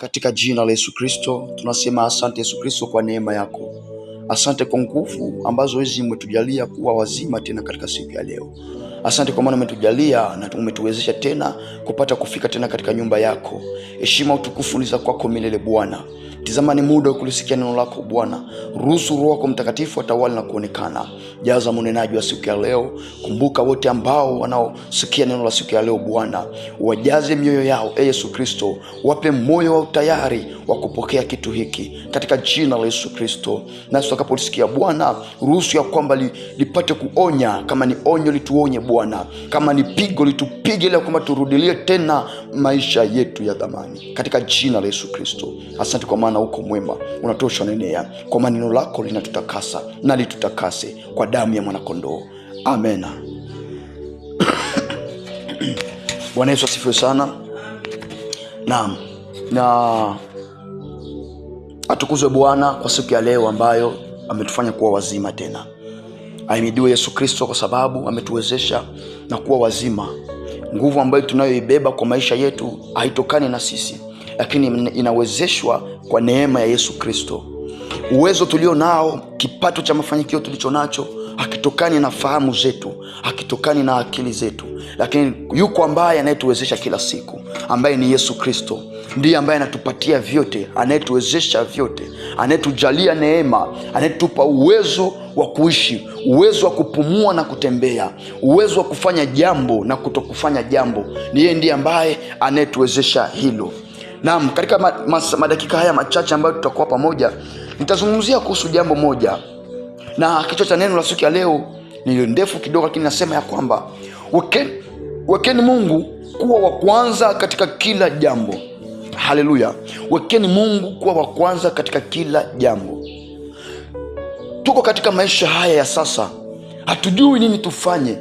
katika jina la Yesu Kristo tunasema asante Yesu Kristo kwa neema yako. Asante kwa nguvu ambazo hizi umetujalia kuwa wazima tena katika siku ya leo. Asante kwa maana umetujalia na umetuwezesha tena kupata kufika tena katika nyumba yako. Heshima utukufu ni za kwako milele Bwana. Tazama ni muda wa kulisikia neno lako Bwana. Ruhusu Roho wako Mtakatifu atawale na kuonekana. Jaza mnenaji wa siku ya leo. Kumbuka wote ambao wanaosikia neno la siku ya leo Bwana. Wajaze mioyo yao Yesu Kristo. Wape moyo wa utayari wa kupokea kitu hiki katika jina la Yesu Kristo. Na tutakapolisikia Bwana, ruhusu ya kwamba lipate kuonya. Kama ni onyo lituonye Bwana. Kama ni pigo litupige ili kwamba turudilie tena maisha yetu ya dhamani katika jina la Yesu Kristo. Asante kwa maana uko mwema, unatosha nenea. Kwa maana neno lako linatutakasa na litutakase kwa damu ya mwanakondoo. Amen. Bwana Yesu asifiwe sana. Naam. Na atukuzwe Bwana kwa siku ya leo ambayo ametufanya kuwa wazima tena. Ahimidiwe Yesu Kristo kwa sababu ametuwezesha na kuwa wazima. Nguvu ambayo tunayoibeba kwa maisha yetu haitokani na sisi, lakini inawezeshwa kwa neema ya Yesu Kristo. Uwezo tulio nao, kipato cha mafanikio tulicho nacho, hakitokani na fahamu zetu, hakitokani na akili zetu, lakini yuko ambaye anayetuwezesha kila siku, ambaye ni Yesu Kristo. Ndiye ambaye anatupatia vyote, anayetuwezesha vyote, anayetujalia neema, anayetupa uwezo wa kuishi, uwezo wa kupumua na kutembea, uwezo wa kufanya jambo na kutokufanya jambo. Ni yeye ndiye ambaye anayetuwezesha hilo. Naam, katika madakika haya machache ambayo tutakuwa pamoja, nitazungumzia kuhusu jambo moja. Na kichwa cha neno la siku ya leo ni ndefu kidogo, lakini nasema ya kwamba wekeni Mungu kuwa wa kwanza katika kila jambo. Haleluya. Wekeni Mungu kuwa wa kwanza katika kila jambo. Tuko katika maisha haya ya sasa, hatujui nini tufanye.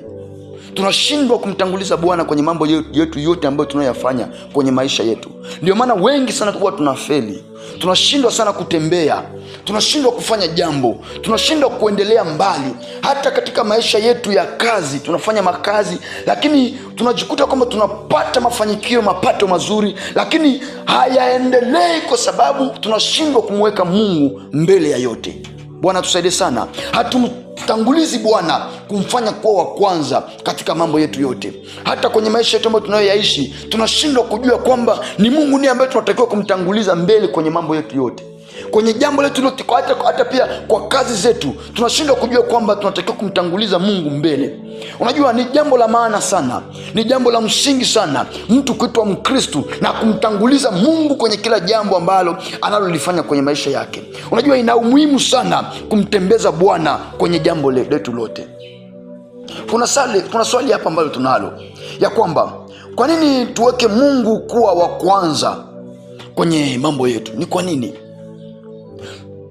Tunashindwa kumtanguliza Bwana kwenye mambo yetu yote ambayo tunayoyafanya kwenye maisha yetu. Ndio maana wengi sana huwa tunafeli. Tunashindwa sana kutembea, tunashindwa kufanya jambo, tunashindwa kuendelea mbali. Hata katika maisha yetu ya kazi, tunafanya makazi, lakini tunajikuta kwamba tunapata mafanikio, mapato mazuri, lakini hayaendelei kwa sababu tunashindwa kumweka Mungu mbele ya yote. Bwana tusaidie sana. Hatumtangulizi Bwana kumfanya kuwa wa kwanza katika mambo yetu yote. Hata kwenye maisha yetu ambayo tunayoyaishi, tunashindwa kujua kwamba ni Mungu ndiye ambaye tunatakiwa kumtanguliza mbele kwenye mambo yetu yote. Kwenye jambo letu lote, hata pia kwa kazi zetu, tunashindwa kujua kwamba tunatakiwa kumtanguliza Mungu mbele. Unajua ni jambo la maana sana, ni jambo la msingi sana mtu kuitwa Mkristo na kumtanguliza Mungu kwenye kila jambo ambalo analolifanya kwenye maisha yake. Unajua ina umuhimu sana kumtembeza Bwana kwenye jambo letu lote. Kuna swali hapa ambalo tunalo ya kwamba kwa nini tuweke Mungu kuwa wa kwanza kwenye mambo yetu? Ni kwa nini?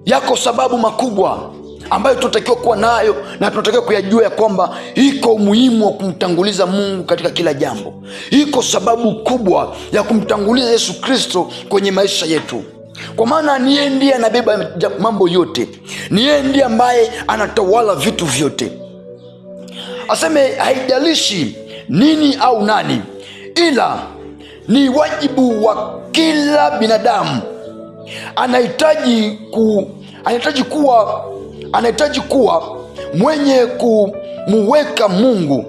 Yako sababu makubwa ambayo tunatakiwa kuwa nayo na tunatakiwa kuyajua ya kwamba iko umuhimu wa kumtanguliza Mungu katika kila jambo. Iko sababu kubwa ya kumtanguliza Yesu Kristo kwenye maisha yetu, kwa maana ni yeye ndiye anabeba mambo yote, ni yeye ndiye ambaye anatawala vitu vyote. Aseme haijalishi nini au nani, ila ni wajibu wa kila binadamu. Anahitaji kuwa mwenye kumuweka Mungu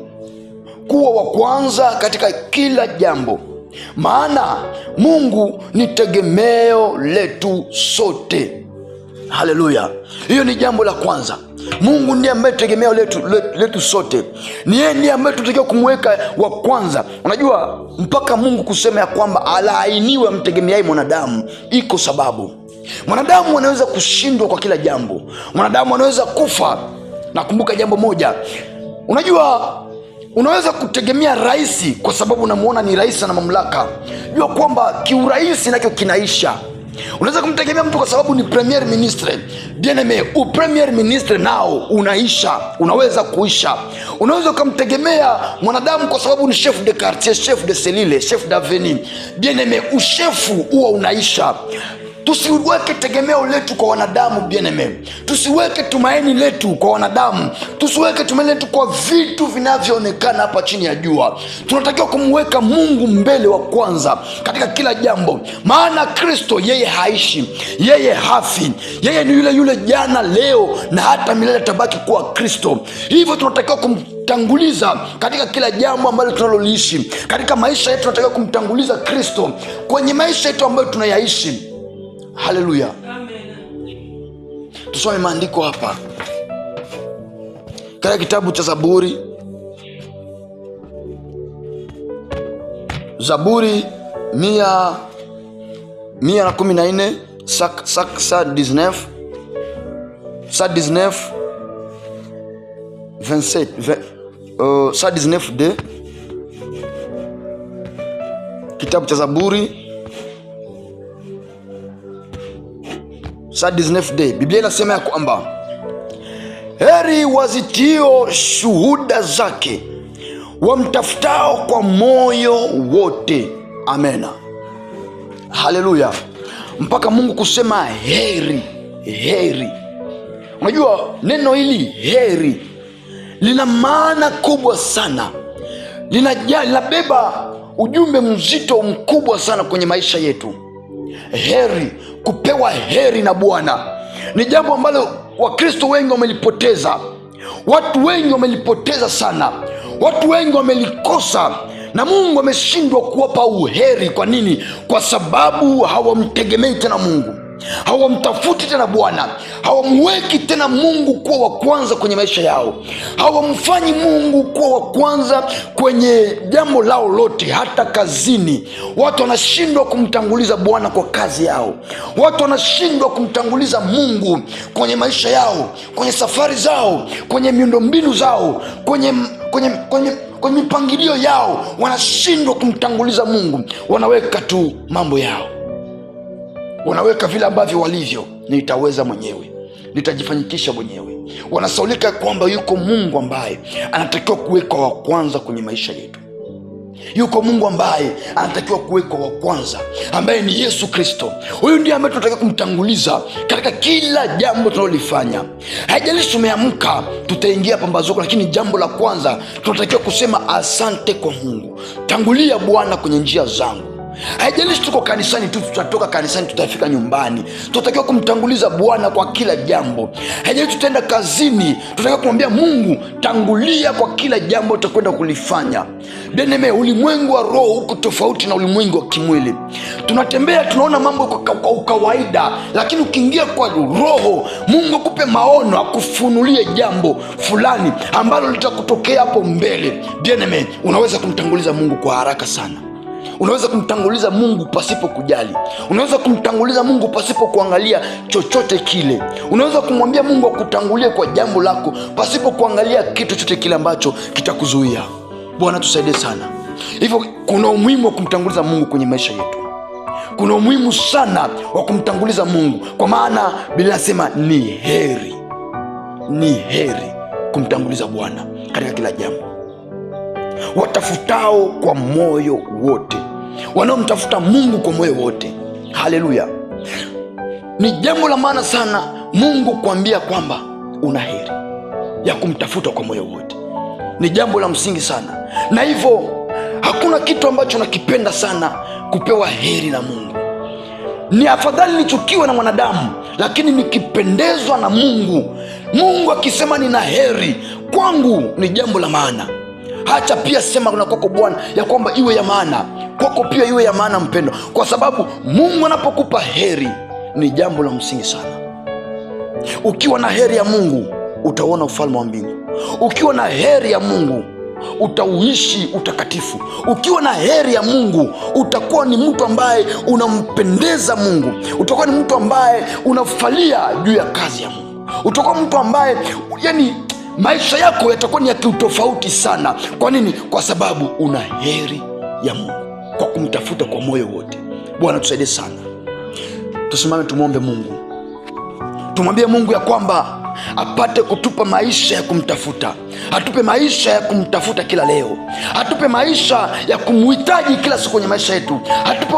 kuwa wa kwanza katika kila jambo, maana Mungu ni tegemeo letu sote. Haleluya. Hiyo ni jambo la kwanza. Mungu ndiye ambaye tegemeo letu sote. Ni yeye ndiye ambaye tunatakiwa kumweka wa kwanza. Unajua mpaka Mungu kusema ya kwamba alaaniwe amtegemeaye mwanadamu, iko sababu. Mwanadamu anaweza kushindwa kwa kila jambo. Mwanadamu anaweza kufa. Na kumbuka jambo moja. Unajua unaweza kutegemea rais kwa sababu unamuona ni rais na mamlaka. Jua kwamba kiuraisi nacho kinaisha. Unaweza kumtegemea mtu kwa sababu ni premier ministre. Bien-aime, premier ministre nao unaisha, unaweza kuisha. Unaweza kumtegemea mwanadamu kwa sababu ni chef de quartier, chef de cellule, chef d'avenue. Bien-aime, ushefu huwa unaisha. Tusiweke tegemeo letu kwa wanadamu bien-aime. Tusiweke tumaini letu kwa wanadamu. Tusiweke tumaini letu kwa vitu vinavyoonekana hapa chini ya jua. Tunatakiwa kumweka Mungu mbele wa kwanza katika kila jambo, maana Kristo yeye haishi, yeye hafi, yeye ni yule yule jana, leo na hata milele atabaki kuwa Kristo. Hivyo tunatakiwa kumtanguliza katika kila jambo ambalo tunaloliishi katika maisha yetu. Tunatakiwa kumtanguliza Kristo kwenye maisha yetu ambayo tunayaishi. Haleluya. Tusome maandiko hapa katika kitabu cha Zaburi. Zaburi 114 119 kitabu cha Zaburi 19. Biblia inasema ya kwamba heri wazitio shuhuda zake, wamtafutao kwa moyo wote. Amena. Haleluya. Mpaka Mungu kusema heri, heri. Unajua neno hili heri lina maana kubwa sana, linabeba ujumbe mzito mkubwa sana kwenye maisha yetu. Heri, kupewa heri na Bwana ni jambo ambalo Wakristo wengi wamelipoteza. Watu wengi wamelipoteza sana, watu wengi wamelikosa, na Mungu ameshindwa kuwapa uheri. Kwa nini? Kwa sababu hawamtegemei tena Mungu, hawamtafuti tena Bwana, hawamweki tena Mungu kuwa wa kwanza kwenye maisha yao, hawamfanyi Mungu kuwa wa kwanza kwenye jambo lao lote. Hata kazini watu wanashindwa kumtanguliza Bwana kwa kazi yao, watu wanashindwa kumtanguliza Mungu kwenye maisha yao, kwenye safari zao, kwenye miundombinu zao, kwenye mipangilio yao, wanashindwa kumtanguliza Mungu. Wanaweka tu mambo yao, wanaweka vile ambavyo walivyo. Nitaweza mwenyewe, nitajifanyikisha mwenyewe. Wanasaulika kwamba yuko Mungu ambaye anatakiwa kuwekwa wa kwanza kwenye maisha yetu. Yuko Mungu ambaye anatakiwa kuwekwa wa kwanza, ambaye ni Yesu Kristo. Huyu ndiye ambaye tunatakiwa kumtanguliza katika kila jambo tunalolifanya. Haijalishi tumeamka, tutaingia pambazuko, lakini jambo la kwanza tunatakiwa kusema asante kwa Mungu. Tangulia Bwana kwenye njia zangu. Haijalishi tuko kanisani tu, tutatoka kanisani tutafika nyumbani, tunatakiwa kumtanguliza Bwana kwa kila jambo. Haijalishi tutaenda kazini, tunatakiwa kumwambia Mungu, tangulia kwa kila jambo tutakwenda kulifanya. Bien-aime, ulimwengu wa roho uko tofauti na ulimwengu wa kimwili. Tunatembea tunaona mambo kwa kawaida, lakini ukiingia kwa roho, Mungu akupe maono, akufunulie jambo fulani ambalo litakutokea hapo mbele. Bien-aime, unaweza kumtanguliza Mungu kwa haraka sana. Unaweza kumtanguliza Mungu pasipo kujali. Unaweza kumtanguliza Mungu pasipo kuangalia chochote kile. Unaweza kumwambia Mungu akutangulie kwa jambo lako pasipo kuangalia kitu chochote kile ambacho kitakuzuia. Bwana tusaidie sana. Hivyo kuna umuhimu wa kumtanguliza Mungu kwenye maisha yetu. Kuna umuhimu sana wa kumtanguliza Mungu, kwa maana Biblia inasema ni heri, ni heri kumtanguliza Bwana katika kila jambo. Watafutao kwa moyo wote, wanaomtafuta Mungu kwa moyo wote. Haleluya. Ni jambo la maana sana Mungu kuambia kwamba una heri ya kumtafuta kwa moyo wote. Ni jambo la msingi sana, na hivyo hakuna kitu ambacho nakipenda sana kupewa heri na Mungu. Ni afadhali nichukiwe na mwanadamu, lakini nikipendezwa na Mungu. Mungu akisema nina heri kwangu, ni jambo la maana. Hacha pia sema na kwako Bwana ya kwamba iwe ya maana kwako, pia iwe ya maana mpendo, kwa sababu Mungu anapokupa heri ni jambo la msingi sana. Ukiwa na heri ya Mungu utaona ufalme wa mbingu. Ukiwa na heri ya Mungu utauishi utakatifu. Ukiwa na heri ya Mungu utakuwa ni mtu ambaye unampendeza Mungu. Utakuwa ni mtu ambaye unafalia juu ya kazi ya Mungu. Utakuwa mtu ambaye maisha yako yatakuwa ni ya kiutofauti sana. Kwa nini? Kwa sababu una heri ya Mungu kwa kumtafuta kwa moyo wote. Bwana tusaidie sana. Tusimame tumwombe Mungu. Tumwambie Mungu ya kwamba apate kutupa maisha ya kumtafuta. Atupe maisha ya kumtafuta kila leo, atupe maisha ya kumhitaji kila siku kwenye maisha yetu, atupe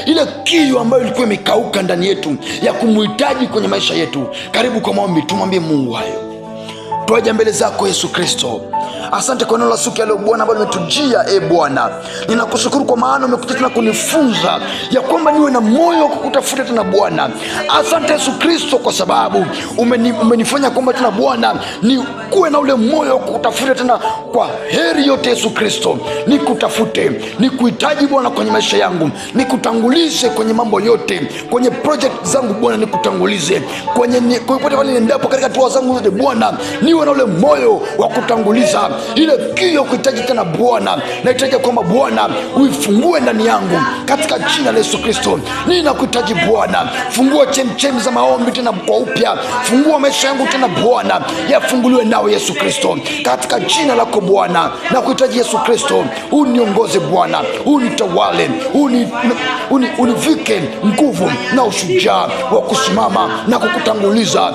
ile kiu ambayo ilikuwa imekauka ndani yetu ya kumhitaji kwenye maisha yetu. Karibu kwa maombi, tumwambie Mungu hayo. Tuaje mbele zako Yesu Kristo. Asante kwa neno la siku ya leo Bwana ambalo umetujia. Bwana, ninakushukuru kwa maana umekuja tena kunifunza ya kwamba niwe na moyo wa kukutafuta tena Bwana. Asante Yesu Kristo kwa sababu umenifanya kwamba tena Bwana nikuwe na ule moyo wa kukutafuta tena kwa heri yote. Yesu Kristo, nikutafute, nikuhitaji Bwana kwenye maisha yangu, nikutangulize kwenye mambo yote, kwenye project zangu Bwana, nikutangulize kwenye popote pale niendapo, katika hatua zangu zote Bwana, niwe na ule moyo wa kutanguliza ile kiu kuhitaji tena Bwana. Nahitaji kwamba Bwana uifungue ndani yangu katika jina la Yesu Kristo. Ninakuhitaji Bwana, fungua chemchemi za maombi tena kwa upya, fungua maisha yangu tena Bwana, yafunguliwe nawe Yesu Kristo katika jina lako Bwana. Nakuhitaji Yesu Kristo, uniongoze Bwana, unitawale, univike nguvu na ushujaa wa kusimama na kukutanguliza.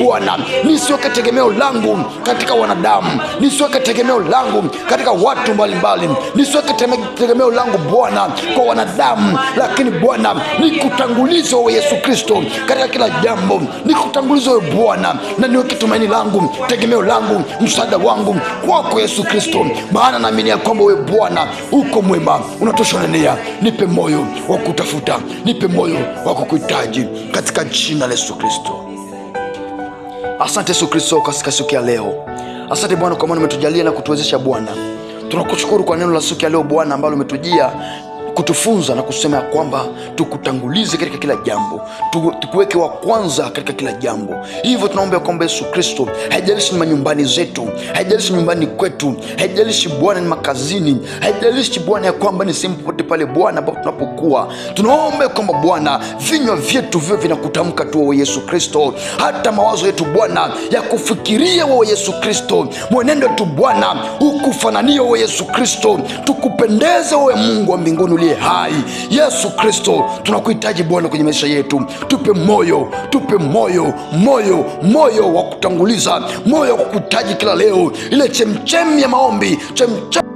Bwana, nisiweke tegemeo langu katika wanadamu, nisiweke tegemeo langu katika watu mbalimbali, nisiweke tegemeo langu Bwana kwa wanadamu, lakini Bwana nikutangulize wewe Yesu Kristo katika kila jambo. Nikutangulize wewe Bwana, na niweke tumaini langu, tegemeo langu, msaada wangu kwako Yesu Kristo, maana naamini ya kwamba wewe Bwana uko mwema, unatoshanania. Nipe moyo wa kutafuta, nipe moyo wa kukuhitaji katika jina la Yesu Kristo. Asante Yesu Kristo katika siku ya leo. Asante Bwana kwa maana umetujalia na kutuwezesha Bwana. Tunakushukuru kwa neno la siku ya leo Bwana ambalo umetujia kutufunza na kusema ya kwamba tukutangulize katika kila jambo, tukuweke wa kwanza katika kila jambo. Hivyo tunaomba kwamba Yesu Kristo, haijalishi ni manyumbani zetu, haijalishi nyumbani kwetu, haijalishi Bwana ni makazini, haijalishi Bwana ya kwamba ni sehemu popote pale Bwana ambapo tunapokuwa, tunaomba kwamba Bwana vinywa vyetu vio vinakutamka tu wewe Yesu Kristo, hata mawazo yetu Bwana ya kufikiria wewe Yesu Kristo, mwenendo tu Bwana ukufanania wewe Yesu Kristo, tukupendeze wewe Mungu wa mbinguni uliye hai. Yesu Kristo, tunakuhitaji Bwana kwenye maisha yetu. Tupe moyo wa kutanguliza, moyo wa kukuhitaji kila leo, ile chemchemi ya maombi, chemchemi